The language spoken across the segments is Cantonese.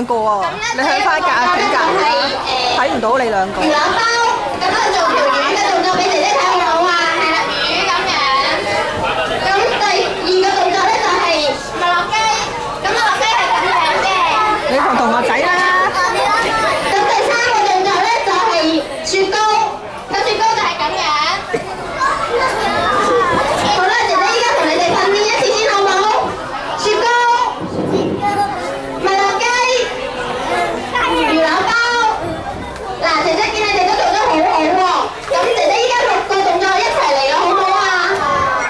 兩個喎，你向翻隔片隔啦，睇唔到你兩個。魚柳包，咁啊做條魚嘅動作俾姐姐睇好唔好啊？係啦，魚咁樣。咁第二個動作咧就係麥樂雞，咁麥樂雞係咁樣嘅。你同同學仔啦。咁第三個動作咧就係雪糕，咁雪糕就係咁樣。好啦，姐姐依家同你哋訓練一次先好唔好？雪糕、麥樂雞、魚柳包。嗱，姐姐見你哋都做得好好喎，咁姐姐依家6個動作一齊嚟啦，好唔好啊？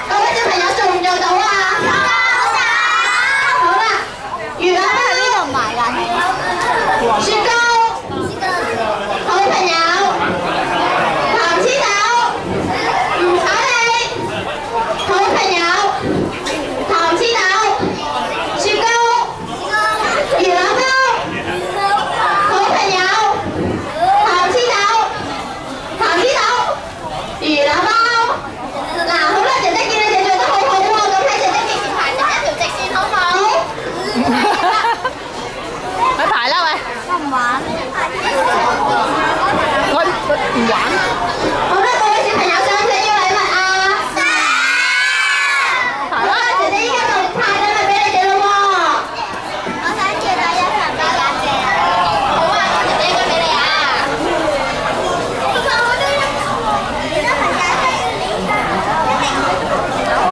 各位小朋友做唔做到啊？好啦，魚柳包喺邊度買㗎？雪糕，好朋友，糖黐豆，唔睬你，好朋友，糖黐豆，雪糕，魚柳包，好朋友。糖黐豆，魚柳包。嗱，好啦，姐姐見你哋做得好好喎，咁喺姐姐面前排成一條直線，好唔好？去排啦喂。我唔玩。我唔玩。